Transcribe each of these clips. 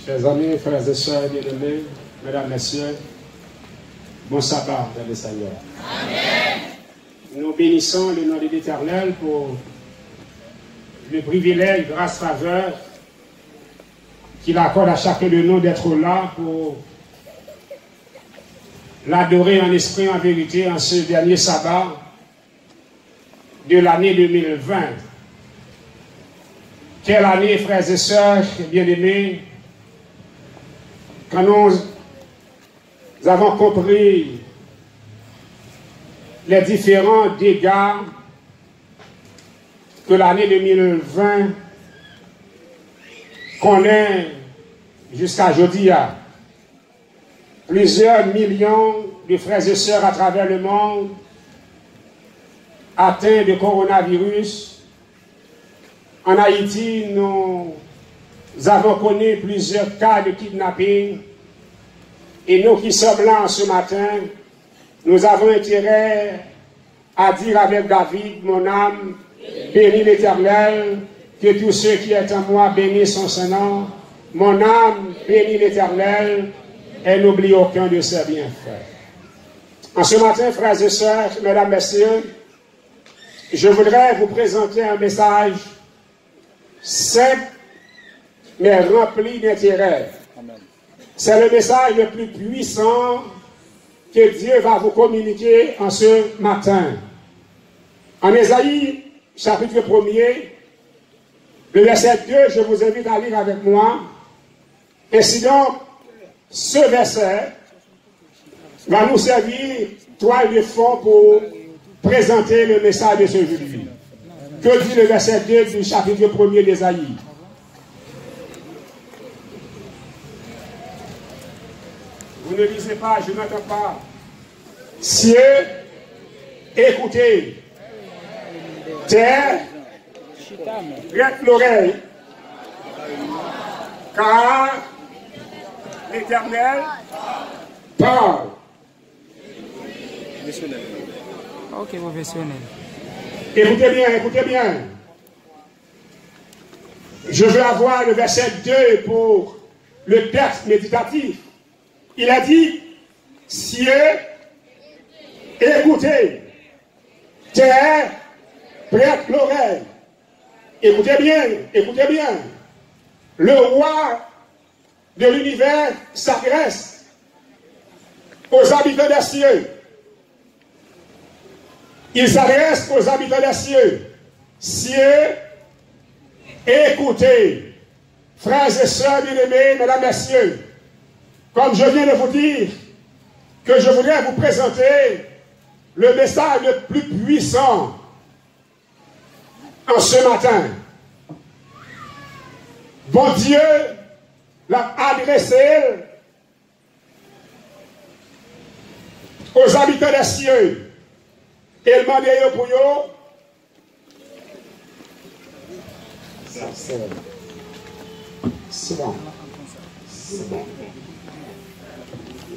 Chers amis, frères et sœurs bien-aimés, mesdames, messieurs, bon sabbat dans le Seigneur. Amen. Nous bénissons le nom de l'Éternel pour le privilège, grâce, faveur qu'il accorde à chacun de nous d'être là pour l'adorer en esprit, en vérité, en ce dernier sabbat de l'année 2020. Quelle année, frères et sœurs bien-aimés, quand nous avons compris les différents dégâts que l'année 2020 connaît jusqu'à aujourd'hui. Plusieurs millions de frères et sœurs à travers le monde atteints de coronavirus. En Haïti, nous avons connu plusieurs cas de kidnapping. Et nous qui sommes là ce matin, nous avons intérêt à dire avec David, mon âme, bénis l'Éternel, que tous ceux qui sont en moi bénissent son nom. Mon âme, bénis l'Éternel, et n'oublie aucun de ses bienfaits. En ce matin, frères et sœurs, mesdames, messieurs, je voudrais vous présenter un message simple, mais rempli d'intérêt. C'est le message le plus puissant que Dieu va vous communiquer en ce matin. En Ésaïe, chapitre 1er, le verset 2, je vous invite à lire avec moi. Ainsi donc, ce verset va nous servir toile de fond pour présenter le message de ce aujourd'hui. Que dit le verset 2 du chapitre 1er d'Ésaïe? Vous ne lisez pas, je n'entends pas. Cieux, écoutez. Terre, prête l'oreille. Car l'Éternel parle. Ok, professionnel. Écoutez bien, écoutez bien. Je veux avoir le verset 2 pour le texte méditatif. Il a dit, cieux, écoutez, terre, prête l'oreille. Écoutez bien, écoutez bien. Le roi de l'univers s'adresse aux habitants des cieux. Il s'adresse aux habitants des cieux. Cieux, écoutez. Frères et sœurs bien-aimés, mesdames, messieurs, comme je viens de vous dire, que je voudrais vous présenter le message le plus puissant en ce matin. Bon Dieu l'a adressé aux habitants des cieux. Et il m'a dit pour eux. C'est bon. C'est bon.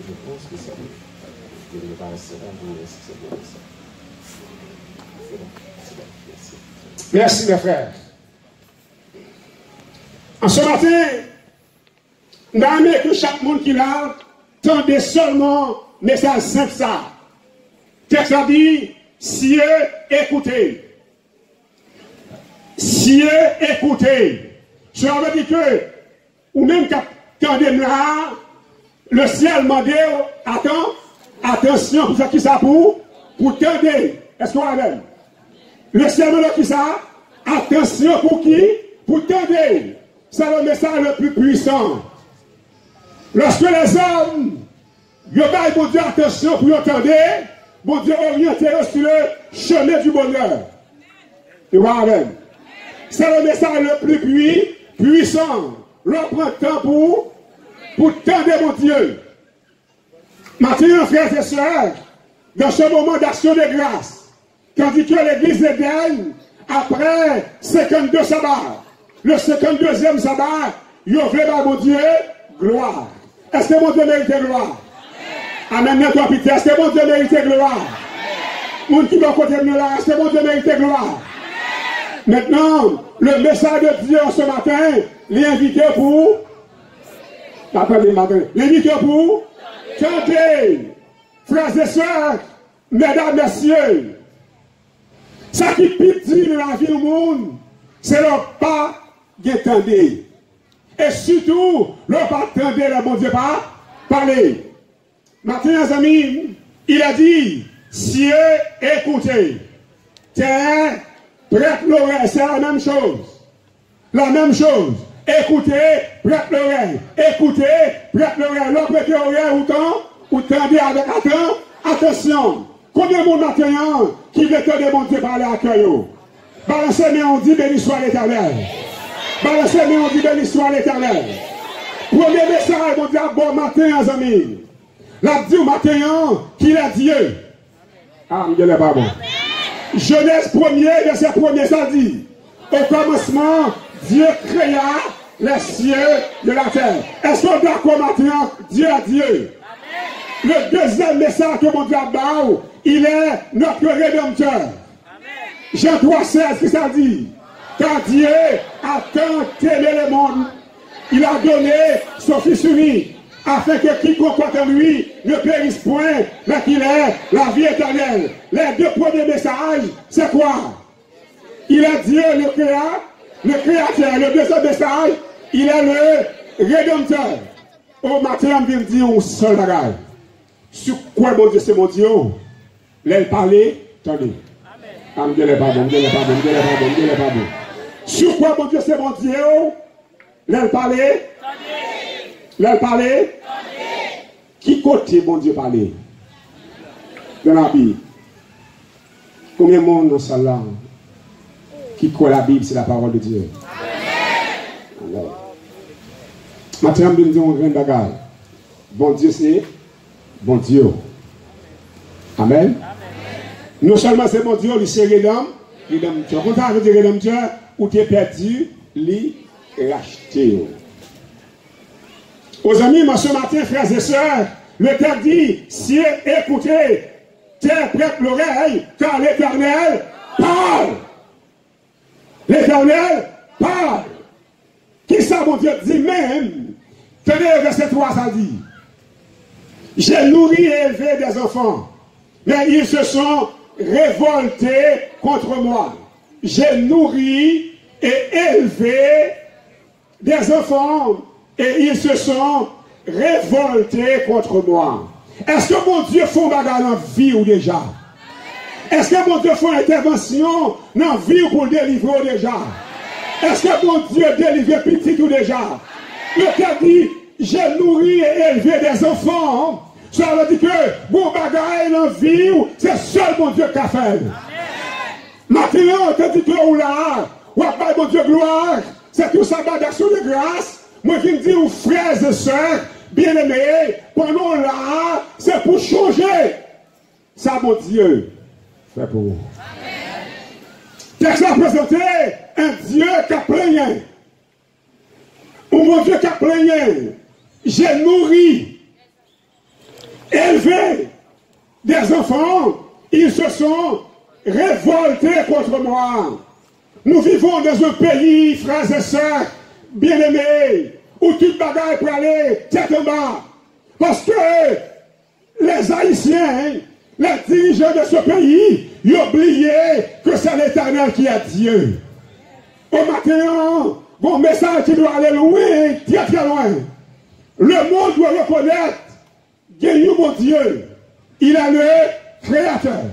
Je pense que c'est bon. Merci mes frères. En ce matin, nous avons que chaque monde qui l'a tendait seulement message simple ça. Texte a dit, cieux, écoutez. Cieux, écoutez. Cela veut dire que, ou même quand là, le ciel m'a dit, attends, attention, pour faire qui ça pour tendre. Est-ce qu'on a même? Le ciel m'a dit qui ça? Attention pour qui? Pour tendre. C'est le message le plus puissant. Lorsque les hommes, ils baillent pour dire attention pour entendre, bon Dieu orienté sur le chemin du bonheur. Tu vois même? C'est le message le plus puissant. L'on prend le temps pour tendre mon Dieu. Maintenant, frères et sœurs, dans ce moment d'action de grâce, tandis que l'église d'Éden, après 52 sabbats, le 52e sabbat, il a fait par mon Dieu gloire. Est-ce que mon Dieu mérite gloire? Amen. Est-ce que mon Dieu mérite gloire? Mon qui va côté de là, est-ce que mon Dieu mérite gloire? Maintenant, le message de Dieu ce matin, l'invité pour Attendez, attendez. Les pour tendez. Frères et sœurs, mesdames, messieurs, ça qui petit dans la vie du monde, c'est le pas d'entendre. Et surtout, le pas d'entendre le bon Dieu pas parler. Maintenant, les amis, il a dit, cieux, écoutez, terre, prête l'oreille, c'est la même chose. La même chose. Écoutez, prête l'oreille. Écoutez, prête l'oreille. L'autre prête l'oreille, ou tendez avec attention. Combien de monde maintenant qui veut que mon Dieu parler à cœur? Balancez, mais on dit béni soit l'Éternel. Balancez, mais on dit béni soit l'Éternel. Premier message, mon Dieu, bon matin, les amis. La dit au matin qu'il est Dieu. Ah, je ne pas bon. Genèse 1er, verset 1er, ça dit. Au commencement, Dieu créa les cieux de la terre. Est-ce qu'on est d'accord maintenant? Dieu est Dieu. Le deuxième message que mon Dieu a donné, il est notre Rédempteur. Jean 3,16, qui ça dit? Car Dieu a tant aimé le monde, il a donné son Fils unique, afin que quiconque croit en lui ne périsse point, mais qu'il ait la vie éternelle. Les deux premiers messages, c'est quoi? Il est Dieu, le créateur. Le deuxième message, il est le Rédempteur. Au matin, on vient dire un seul bagage. Sur quoi mon Dieu, c'est mon Dieu? L'aile parler, attendez. Ah, je ne pas bon, je ne pas bon. Sur quoi mon Dieu, c'est mon Dieu? L'aile parler? L'aile parler? Qui côté mon Dieu parler? Dans la Bible. Combien de monde dans ce là qui croit la Bible, c'est la parole de Dieu? Amen. Maintenant, je vais dire un grand bagage. Bon Dieu, c'est bon Dieu. Amen. Non seulement c'est mon Dieu, c'est rédempteur. Quand ça veut dire rédempteur, ou tu es perdu, lui racheté. Aux amis, moi ce matin, frères et sœurs, le texte dit, si écoutez, terre prête l'oreille, car l'Éternel parle. L'Éternel parle. Qui ça, mon Dieu, dit même? Tenez, verset 3, ça dit. J'ai nourri et élevé des enfants, mais ils se sont révoltés contre moi. J'ai nourri et élevé des enfants, et ils se sont révoltés contre moi. Est-ce que mon Dieu fait un bagage dans la vie ou déjà? Est-ce que mon Dieu fait une intervention dans la vie pour le délivrer ou déjà? Est-ce que mon Dieu délivre petit ou déjà? Le cas dit, j'ai nourri et élevé des enfants. Ça veut dire que mon bagage dans la vie, c'est seul mon Dieu qui a fait. Maintenant, on te dit que ou là, ou à mon Dieu gloire, c'est tout ça d'action de grâce. Moi qui me dis aux frères et sœurs, bien-aimés, pendant là, c'est pour changer. Ça, mon Dieu, fait pour vous. Texte a présenté un Dieu qui a plaigné. Ou mon Dieu qui a plaigné. J'ai nourri, élevé des enfants, ils se sont révoltés contre moi. Nous vivons dans un pays, frères et sœurs, bien-aimés, où toute bagaille peut aller tête en bas. Parce que les Haïtiens, les dirigeants de ce pays, ils ont oublié que c'est l'Éternel qui est Dieu. Au matin, bon message qui doit aller loin, très très loin. Le monde doit reconnaître que mon Dieu, il est le Créateur.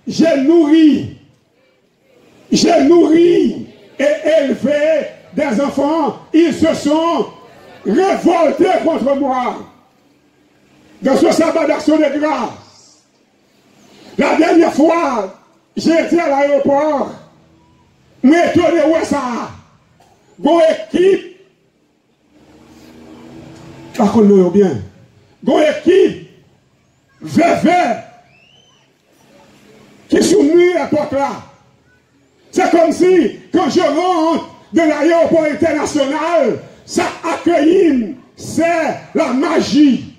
J'ai nourri et élevé des enfants, ils se sont révoltés contre moi. Dans ce sabbat d'action de grâce, la dernière fois, j'ai été à l'aéroport, mais étonné où ça, bon équipe, pas qu'on le bien, bon équipe, vert, qui sont venus à la porte là. C'est comme si, quand je rentre de l'aéroport international, ça accueille, c'est la magie.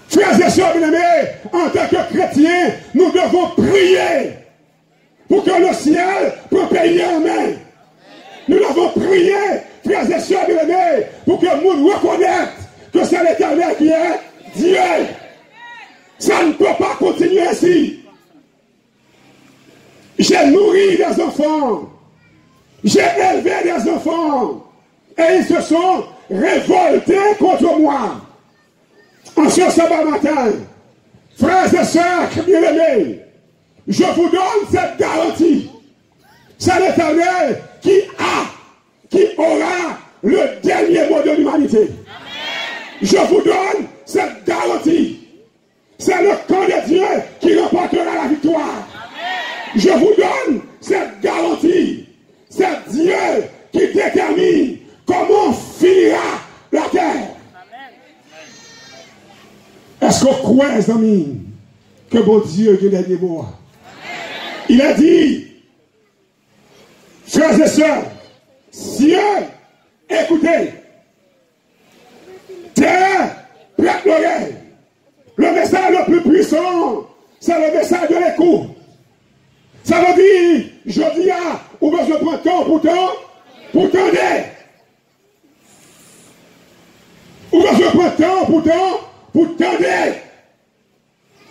Frères et sœurs bien-aimés, en tant que chrétiens, nous devons prier pour que le ciel puisse payer en main. Nous devons prier, frères et sœurs bien-aimés, pour que le monde reconnaisse que c'est l'Éternel qui est Dieu. Ça ne peut pas continuer ainsi. J'ai nourri des enfants. J'ai élevé des enfants. Et ils se sont révoltés contre moi. En ce sabbat matin, frères et sœurs bien-aimés, je vous donne cette garantie. C'est l'Éternel qui aura le dernier mot de l'humanité. Je vous donne cette garantie. C'est le camp de Dieu qui remportera la victoire. Je vous donne cette garantie. C'est Dieu qui détermine comment finira la terre. Est-ce qu'on croit, les amis, que bon Dieu est le dernier mot? Il a dit, frères et sœurs, cieux, écoutez, terre, prête l'oreille. Le message le plus puissant, c'est le message de l'écoute. Ça veut dire, je dis, ou bien je prends temps pour tendre. Ou bien je prends temps pour tendre.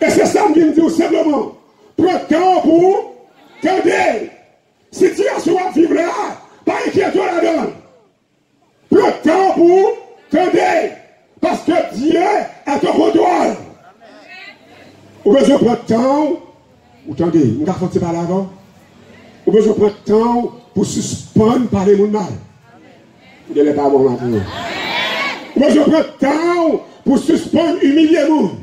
Et c'est ça que je me dis simplement. Prends temps pour tendre. Si tu as souvent vivre là, pas inquiète-toi là-dedans. Prends temps pour tendre. Parce que Dieu est au contrôle. Ou bien je prends temps. Vous entendez, vous avez fait par l'avant. Ou bien je prends temps pour suspendre par les monde mal. Vous n'allez pas bon matin. Ou bien je prends temps pour suspendre, humilier les monde.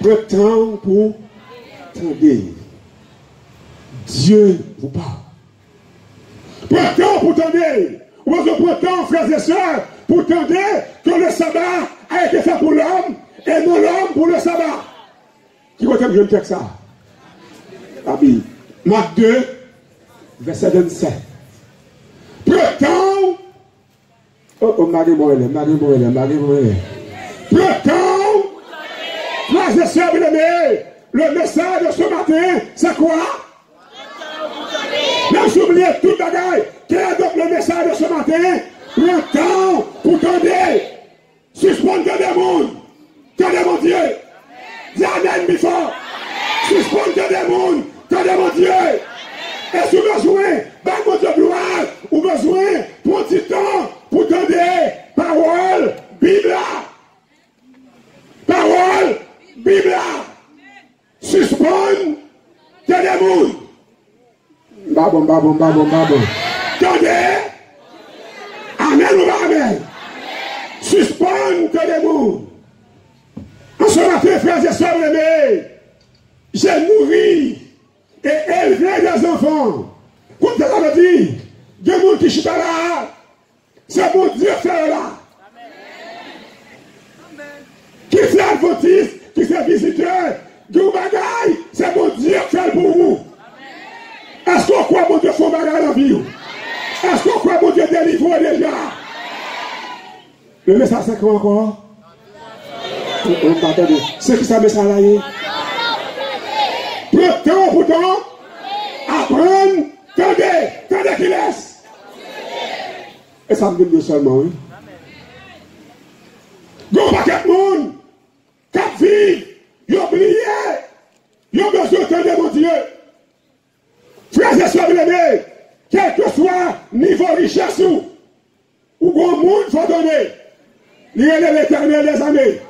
Prends temps pour tendre. Dieu vous parle. Prends temps pour tendre. Ou bien je prends temps, frères et sœurs, pour tendre que le sabbat a été fait pour l'homme et non l'homme pour le sabbat. Qui va t'aimer, je ne fais que ça. La Bible, Marc 2, verset 27. Prends-temps. Oh, Marie-Moëlle. Prends-temps. Frères et sœurs bien-aimés, le message de ce matin, c'est quoi? Là, j'oublie tout bagaille. Quel est donc le message de ce matin? Prends-temps pour tendre. Suspendre des mondes. Tendez mon Dieu. Dis Amen, mi fort. Suspendre des mondes. Tendez mon Dieu. Et si vous avez besoin, par votre gloire, ou besoin, pour un petit temps, pour tendre parole, Bible. Parole, Bible. Suspendre des mondes. Babon. Tendez. Amen ou pas amen. Suspendre des mondes. En ce matin, frères et sœurs aimés, j'ai nourri et élevé des enfants. Comme ça veut dire, il y a des gens qui sont là, c'est mon Dieu fait là. Qui c'est adventiste, qui c'est visiteur, du bagaille, c'est mon Dieu fait pour vous. Est-ce qu'on croit mon Dieu fait bagaille dans la vie? Est-ce qu'on croit mon Dieu délivre déjà? Le message c'est quoi encore? C'est qui ça message là? Prends temps pour temps, apprendre, tendez qu'il laisse. Et ça me dit seulement, oui. Donc, pas quatre monde, quatre filles, ils ont oublié, ils ont besoin de tendre mon Dieu. Frères et sœurs bien-aimés, quel que soit niveau richesse ou bon monde, il faut donner. Il est l'Éternel des armées.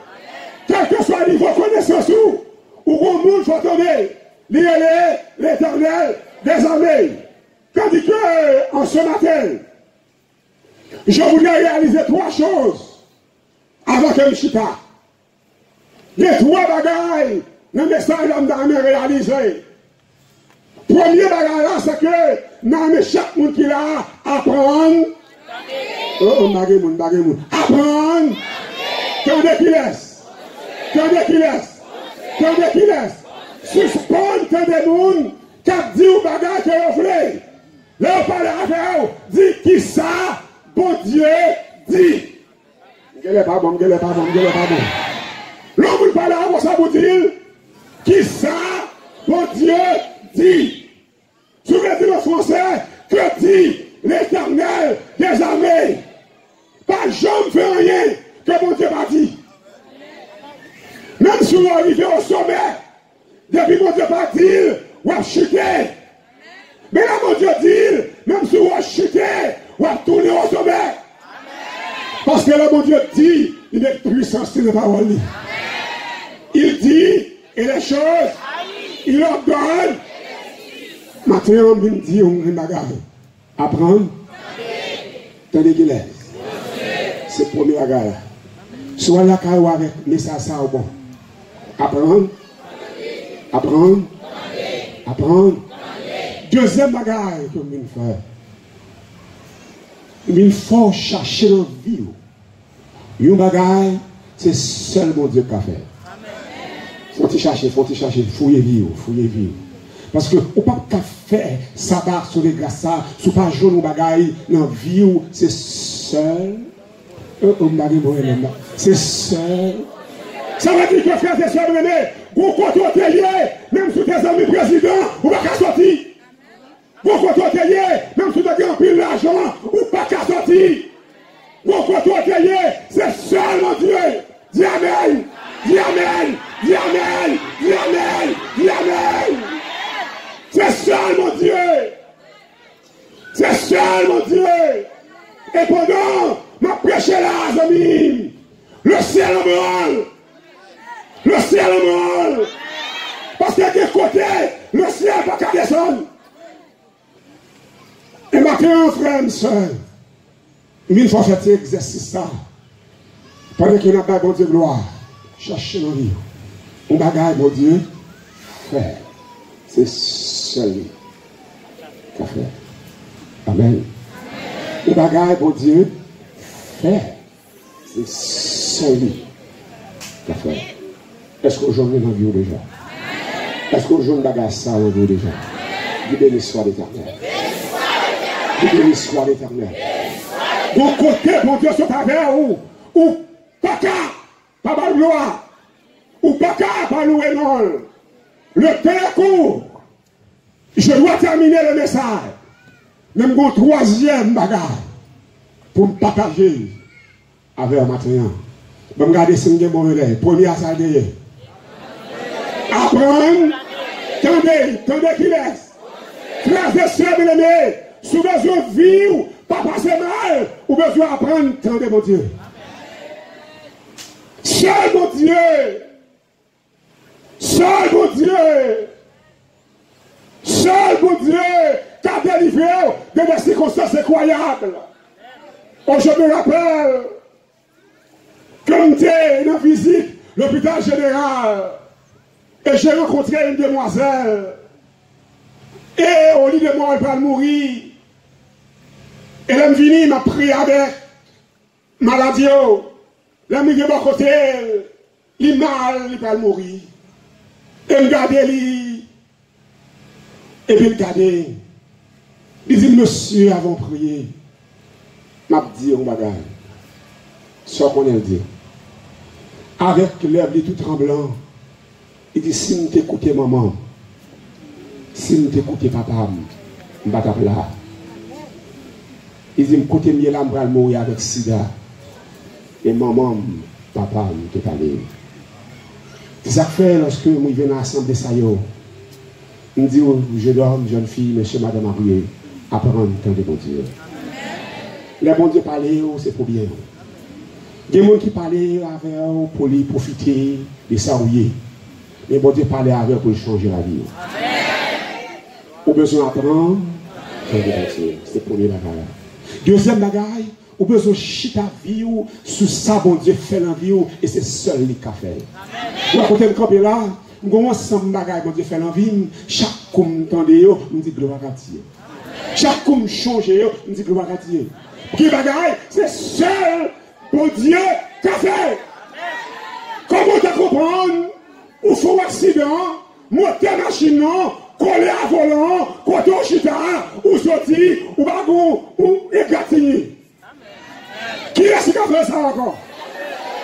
Quel que soit niveau connaissance ou bon monde, il faut donner. Il est l'Éternel des armées. Tandis que, en ce matin, je voudrais réaliser trois choses avant que je chita. Les trois bagailles, le message d'armée réalisé. Premier bagage là, c'est que, dans chaque monde qui l'a, apprendre. Oh, bagay apprendre. Tendez qu'il laisse. Suspendre des gens qui dit au bagage que vous voulez. Là, on parle à vous, dit qui ça, bon Dieu dit. Gueule pas bon. L'homme parle à vous, ça vous dit, qui ça, bon Dieu dit. Je vais dire en français, que dit l'Éternel des armées. Pas jamais fait rien que mon Dieu m'a dit. Même si on arrive au sommet, depuis mon Dieu m'a dit, on va chuter. Mais là, mon Dieu dit, même si on va chuter, on va tourner au sommet. Parce que là, mon Dieu dit, il est puissant sur les paroles. Il dit, et les choses, il ordonne. Maintenant, on me dit, on me bagarre. Apprendre. Tandis qu'il est. C'est le premier bagarre. Soit la caille avec, mais ça au bon. Apprendre. Apprendre. Apprendre. Deuxième bagarre que je vais faire. Il faut chercher dans la vie. Une bagarre, c'est seul mon Dieu qui a fait. Faut-il chercher, fouiller vie. Parce que on ne peut pas faire sabbat sur les glaces, sur pas jaune ou bagaille dans la vie, c'est seul. C'est seul. Ça veut dire que frère et soeur René, vous côtoyez, même sous tes amis présidents, ou pas qu'à sortir. Vous côtoyez, même sous tes grands piles d'argent, ou pas qu'à sortir. Vous côtoyez, c'est seul mon Dieu. Dis Amen. Dis Amen. Dis Amen. Dis Amen. Dis Amen. C'est seul mon Dieu. C'est seul mon Dieu. Et pendant ma prêché là, amis, le ciel en branle. Le ciel en branle. Parce que de côté, le ciel n'a pas qu'à descendre. Et maintenant, frère et soeur, il faut faire cet exercice ça. Pendant qu'il n'a pas bon Dieu gloire, cherchez dans la vie. On bagaille, mon Dieu, frère. C'est seul qui a fait. Amen. On bagaille, mon Dieu, frère. C'est seul qui a fait. Est-ce qu'aujourd'hui on a vu déjà? Est-ce qu'aujourd'hui on a ça on a vu déjà? Dis béni soit l'Éternel. Dis béni soit l'Éternel. Bon côté, mon Dieu, sur ta verre ou pas qu'à, pas mal gloire, ou pas qu'à, pas louer non. Le temps est court. Je dois terminer le message. Même mon troisième bagarre pour me partager avec un matin. Je vais regarder si je mon relais. Premier à ça derrière. Apprendre. Tendez qu'il est. Frères et sœurs bien-aimés, sous besoin de vivre, pas passer mal, ou besoin d'apprendre, tendez mon Dieu. Seul mon Dieu. Seul mon Dieu. Seul mon Dieu qui a délivré de des circonstances incroyables. Oh, je me rappelle, comme j'étais dans visite l'hôpital général, et j'ai rencontré une demoiselle, et au lit de mort, elle va mourir. Et elle est venue, m'a pris avec maladie. Elle est venue de mon côté, il mal, il va mourir. Et elle regarde lui. Et puis il regarde. Il dit, monsieur, avant de prier, m'a dit un bagage. Ce qu'on a dit. Avec l'œuvre tout tremblant, il dit, si nous t'écoutons maman, si nous t'écoutons papa, je ne vais pas là. Il dit, côté mieux là, je vais mourir avec sida. Et maman, papa, je vais aller. C'est ça que fait lorsque je viens à l'assemblée, ça y est. Je dis, jeune homme, jeune fille, monsieur, madame, mariée, apprendre le temps de mon Dieu. Les bon Dieu parler, c'est pour bien. Il y a des gens qui parlent avec eux pour les profiter de ça. Mais bon Dieu parler avec eux pour changer la vie. Au besoin d'apprendre, c'est le premier bagage. Deuxième bagage, au besoin de chita vie sous ça, bon Dieu fait la vie et c'est seul lui qui a fait. Vous racontez le camp là, nous ensemble bagage, bon Dieu fait la vie, chaque coup m'entendez, me dit gloire à Dieu. Chaque coup me change, me dit gloire à Dieu. Qui bagage, c'est seul bon Dieu qui a fait. Comment tu comprends? Ou faut un accident, monter machine, coller à volant, côté au chita, ou sortir, ou bagon, ou égratigner. Qui est-ce qui a fait ça encore?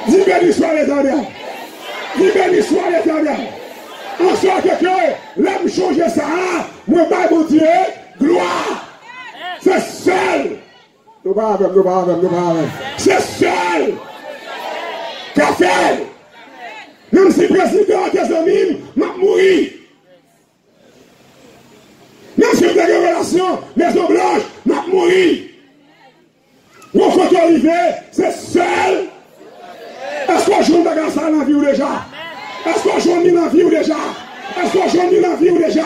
Dis béni soit l'Éternel. Dis béni soit l'Éternel. En sorte que l'homme change ça, moi, mon Dieu, gloire. C'est seul C'est seul qu'a fait. Même si le président des amis m'a mouru. Même si j'ai des relations, Maison Blanche m'a mouru. Mon côté arrivé, c'est seul. Est-ce qu'on joue dans la vie ou déjà? Est-ce qu'on joue dans la vie ou déjà? Est-ce qu'on joue dans la vie ou déjà?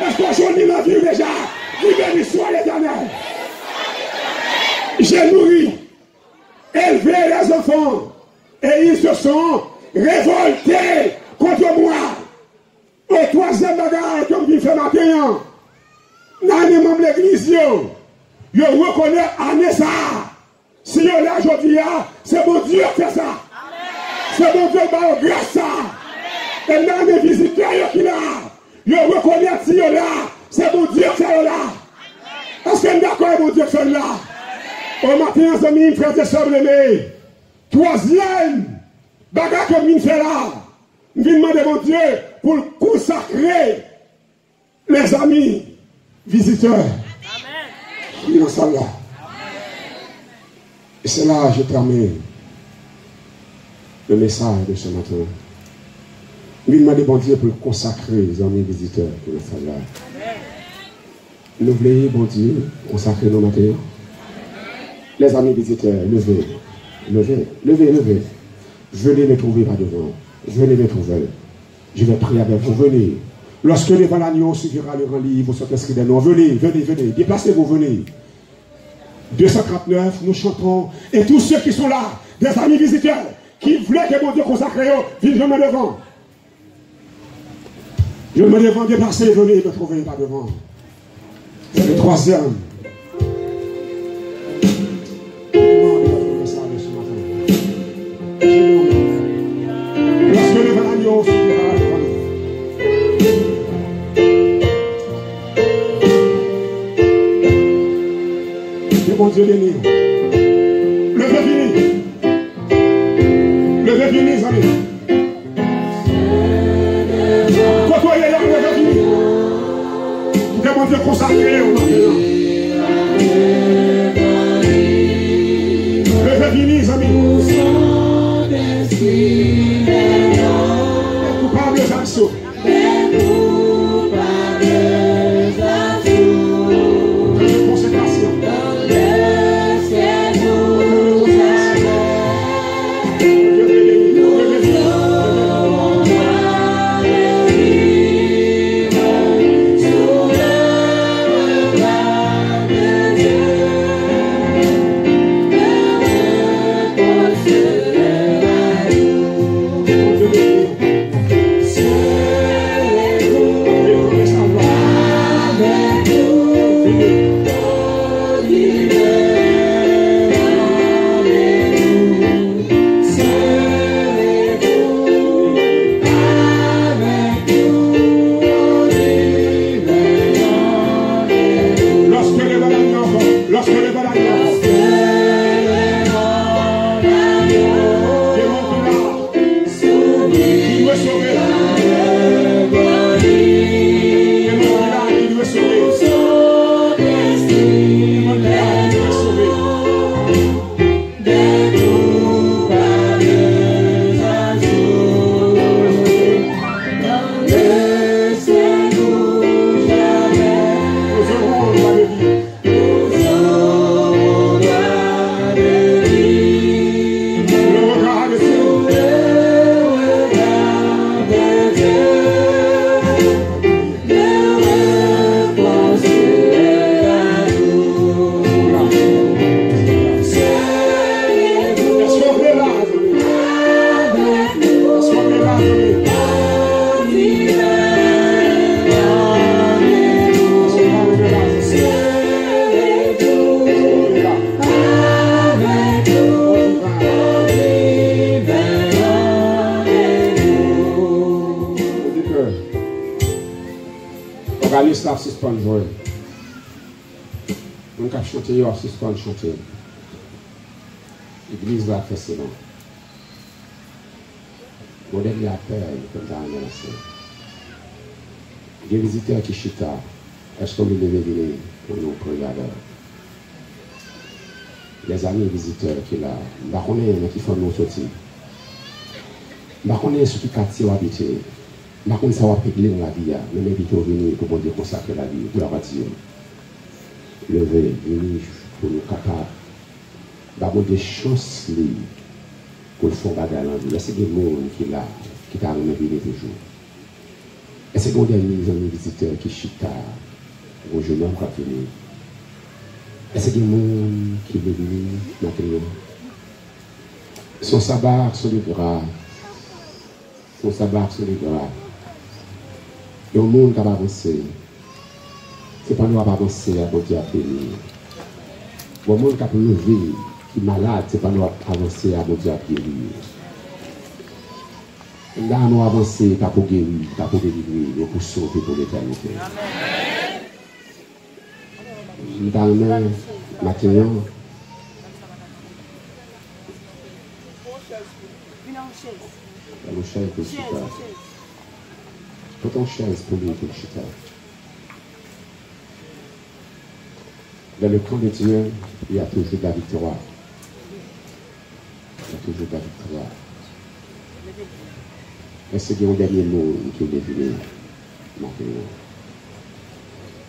Est-ce qu'on joue dans la vie ou déjà? Vous béni soit l'Éternel. J'ai nourri, élevé les enfants, et ils se sont révoltés contre moi. Au troisième bagarre, comme il fait matin, dans les membres de l'église, je reconnais Anessa. Si on est là aujourd'hui, c'est mon Dieu qui fait ça. C'est mon Dieu qui a grâce ça. Et dans les visiteurs qui sont là, je reconnais si on est là, c'est mon Dieu qui fait là. Est-ce que vous êtes d'accord avec mon Dieu qui fait là? Au matin, les amis, frères et sœurs aimés, troisième bagarre que je fais là, je viens demander mon Dieu pour consacrer les amis visiteurs qui sont dans là. Et c'est là que je termine le message de ce matin. Je viens demander mon Dieu pour consacrer les amis visiteurs qui sont là. Nous voulons, bon Dieu, consacrer nos matins. Les amis visiteurs, levez, levez, levez, levez. Venez me trouver par devant. Venez me trouver. Je vais prier avec vous. Venez. Lorsque les l'agneau suffira le grand livre, vous serez inscrits des noms. Venez, venez, venez. Déplacez-vous, venez. 239, nous chantons. Et tous ceux qui sont là, des amis visiteurs, qui voulaient que mon Dieu consacre, viennent je me devant. Je me devant, déplacez, venez me trouver par devant. C'est le troisième. Lorsque le l'agneau suffira le grand livre. Mon Dieu béni. Levez fini. Levez fini, les amis. Côtoyez là, levez fini. Mon Dieu consacré au matin. Levez fini, les amis. Les coupables absous. Chanter. L'église va faire cela. Modèle de la paix, comme ça, des visiteurs qui chita. Est-ce qu'on devait venir pour nous prier avec? les amis visiteurs qui là, je connais qui font nous sortir. Je connais ceux qui quartier habiter. Je connais ça va régler dans la vie, mais inviter au venir pour Dieu consacrer la vie, pour la bâtir. Lever, venir pour nous capables d'avoir des chances pour le faire bagarre dans la vie. Est-ce qu'il y a des gens qui là, qui t'a amené toujours? Est-ce qu'il y a des amis visiteurs qui chita au jeune homme qui a venu? Est-ce qu'il y a des gens qui veulent venir maintenant? Son sabbat sur le gras. Son sabbat sur le gras. Il y a un monde qui va avancer. Ce n'est pas nous qui va avancer à Dieu à bénir. Il y a un monde qui va lever, qui est malade, ce n'est pas nous qui va avancer à Dieu à guérir. Là, nous avancer pour guérir, pour délivrer, et pour sauver pour l'éternité. Dans le même matin, chaise pour chita. Put ton chaise pour lui pour chita. Dans le camp de Dieu, il y a toujours de la victoire. Il y a toujours de la victoire. Est-ce qu'il y a un dernier mot qui est devenu maintenant?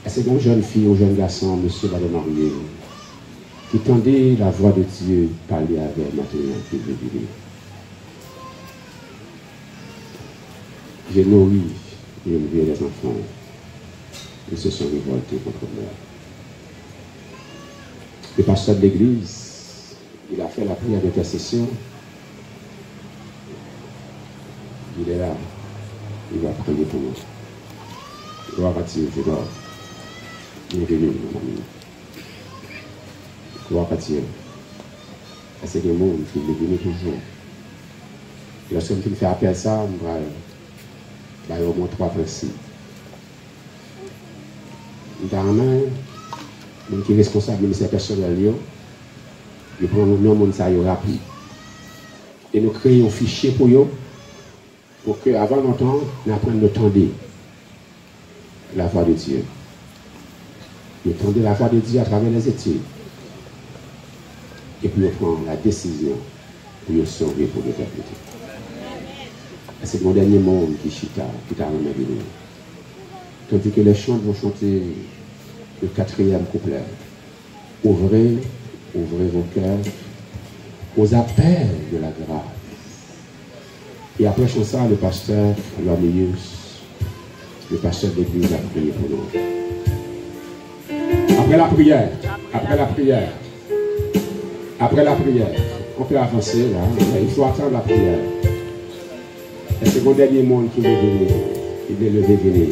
Est-ce qu'il y a une jeune fille, un jeune garçon, monsieur va le marier, qui tendait la voix de Dieu parler avec maintenant qui est devenu? J'ai nourri et élevé les enfants. Ils se sont révoltés contre moi. Le pasteur de l'église, il a fait la prière d'intercession. Il est là. Il va prier pour nous. Gloire à Dieu, je dors. Il est venu, mon ami. Gloire à Dieu. Et c'est le monde qui est venu toujours. Et lorsque tu fais appel à ça, on va au moins 3 principes. Dans la main, le qui est responsable du ministère personnel, il prend le nom de rapide. Et nous créons un fichier pour eux, pour qu'avant longtemps, nous apprenions à entendre la voix de Dieu. Nous entendons la voix de Dieu à travers les études. Et puis nous prenons la décision pour nous sauver pour l'éternité. C'est mon dernier monde qui chita, qui t'a ramené. Tandis que les chants vont chanter le 4e couplet. Ouvrez vos cœurs aux appels de la grâce. Et après ça, le pasteur Lormius, le pasteur de l'église a prié pour nous. Après la prière, on peut avancer là, il faut attendre la prière. Et c'est mon dernier monde qui est venu, il est levé venir.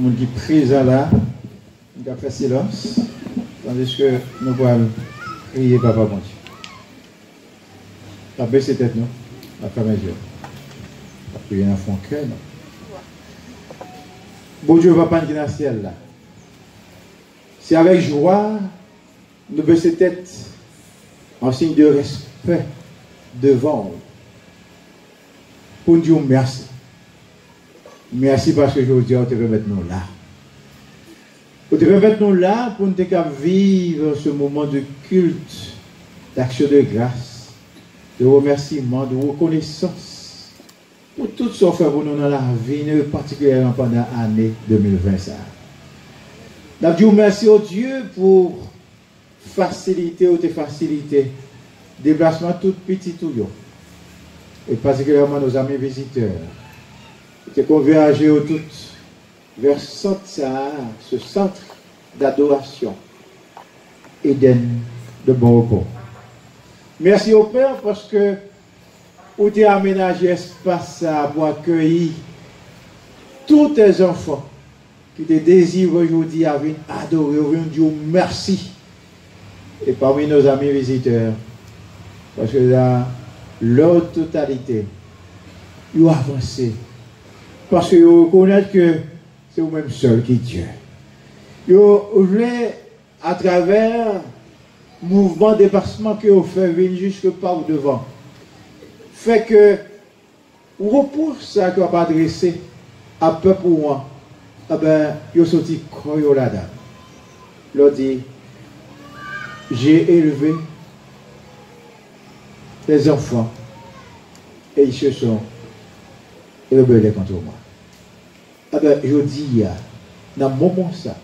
monde qui est présent là, nous avons fait silence, tandis que nous pouvons prier Papa bon Dieu. La baisse tête nous, la ferme les yeux. La prier dans le fond cœur. Bon Dieu, Papa qui est dans le ciel là. C'est avec joie, nous baissons tête en signe de respect devant vous. Pour nous dire merci. Merci parce que aujourd'hui, on te remettre nous là. On te remettre nous là pour nous vivre ce moment de culte, d'action de grâce, de remerciement, de reconnaissance pour tout ce qu'on fait pour nous dans la vie, particulièrement pendant l'année 2020. Nous disons merci au Dieu pour faciliter ou te faciliter déplacement tout petit tout yo. Et particulièrement nos amis visiteurs. Qui convergent au tout vers ce centre d'adoration Éden de bon repos. Merci au Père parce que vous avez aménagé espace pour accueillir tous tes enfants qui te désirent aujourd'hui à venir adorer, à venir dire merci. Et parmi nos amis visiteurs, parce que dans leur totalité, ils ont avancé. Parce qu'ils reconnaissent que c'est vous-même seul qui est Dieu. Ils voulaient, à travers le mouvement de dépassement que vous faites venir jusque par devant, fait que vous repoussez ça qu'on va adresser à peuple ou moi. Ah ben, ils sont sortis croyants là-dedans. Ils ont dit, j'ai élevé les enfants et ils se sont rebellés contre moi. Ah ben, je dis, dans le moment ça,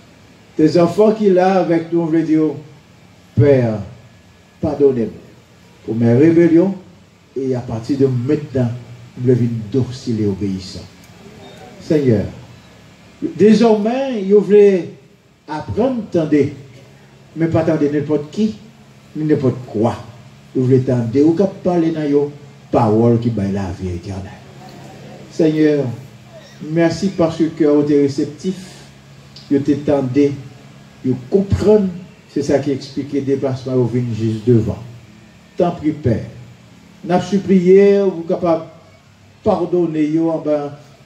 tes enfants qui là avec nous, on veut dire, Père, pardonnez-moi pour mes rébellions et à partir de maintenant, je veux venir docile et obéissant. Seigneur, désormais, je veux apprendre, attendez, mais pas attendre n'importe qui, ni n'importe quoi. Je veux attendre ou parler dans vos paroles qui baillent la vie éternelle. Seigneur, merci parce que cœur est réceptif, vous t'étendez, vous comprenez, c'est ça qui explique le déplacement au vin juste devant. Tant pis, Père. Nous avons supplié, vous êtes capable de pardonner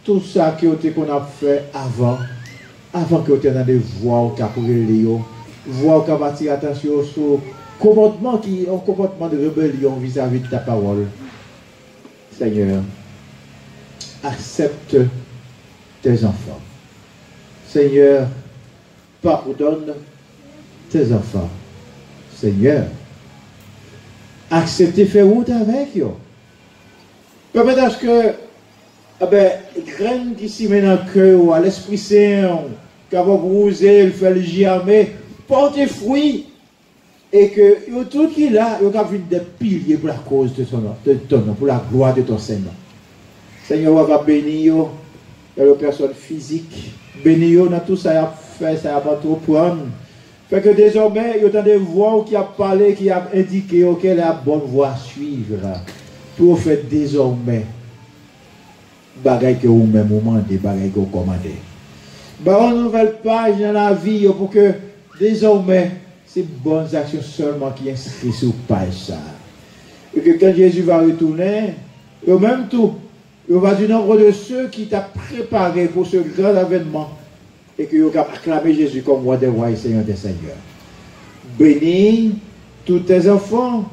tout ça qu'on a fait avant que vous ayez dans des voies qui ont voix qui ont attiré attention sur un comportement de rébellion vis-à-vis de ta parole. Seigneur, accepte tes enfants. Seigneur, pardonne tes enfants. Seigneur, accepte faire route avec eux. Peut-être que, graine qui s'y met dans le cœur, à l'Esprit Saint, qui va brouser, fait le germer, porte fruit, et que tout qui est là, il y a des piliers pour la cause de ton nom, pour la gloire de ton Seigneur. Seigneur, on va bénir les personnes physiques, bénir dans tout ça qu'il a fait, ça va trop prendre. Fait que désormais, il y a des voix qui a parlé, qui a indiqué quelle est la bonne voie à suivre. Pour faire désormais, bagaille que vous-même vous demandez, bagaille que vous commandez. Une nouvelle page dans la vie pour que désormais, ces bonnes actions seulement qui inscrites sur page ça. Et que quand Jésus va retourner, au même tout, il va du nombre de ceux qui t'ont préparé pour ce grand événement et que vous acclamé Jésus comme roi des rois et Seigneur des seigneurs. Bénis tous tes enfants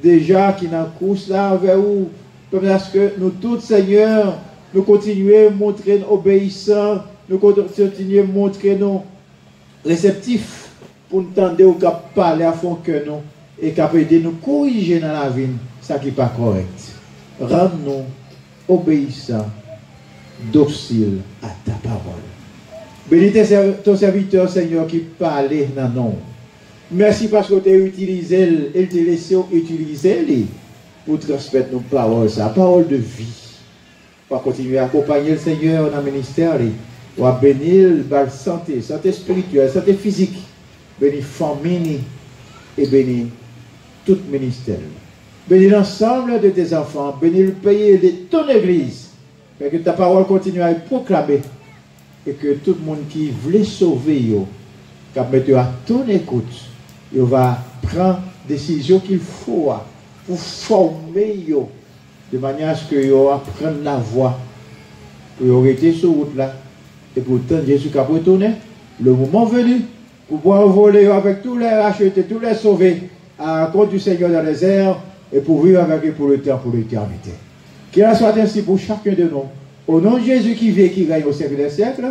déjà qui dans la course là vers vous, parce que nous tous, Seigneur, nous continuons à montrer obéissants, nous continuons à montrer nous réceptifs pour nous tendre ou parler à fond que nous et capable aider nous corriger dans la vie ça qui n'est pas correct. Rends-nous obéissants, dociles à ta parole. Bénis ton serviteur, Seigneur, qui parlait dans nous. Merci parce que tu as utilisé, et tu as laissé utiliser pour transmettre nos paroles, sa parole de vie. Pour continuer à accompagner le Seigneur dans le ministère, pour bénir la santé, santé spirituelle, santé physique, bénir la famille et bénir tout le ministère. Bénis l'ensemble de tes enfants, bénis le pays et de ton église, pour que ta parole continue à être proclamée et que tout le monde qui voulait sauver, qui mettre à ton écoute, il va prendre décision qu'il faut pour former de manière à ce que vous apprenne la voie pour arrêter sur route là et pour attendre Jésus qui a retourné le moment venu pour pouvoir voler avec tous les rachetés, tous les sauvés à la côte du Seigneur dans les airs et pour vivre avec eux pour le temps, pour l'éternité. Qu'il en soit ainsi pour chacun de nous. Au nom de Jésus qui vit et qui règne au siècle des siècles.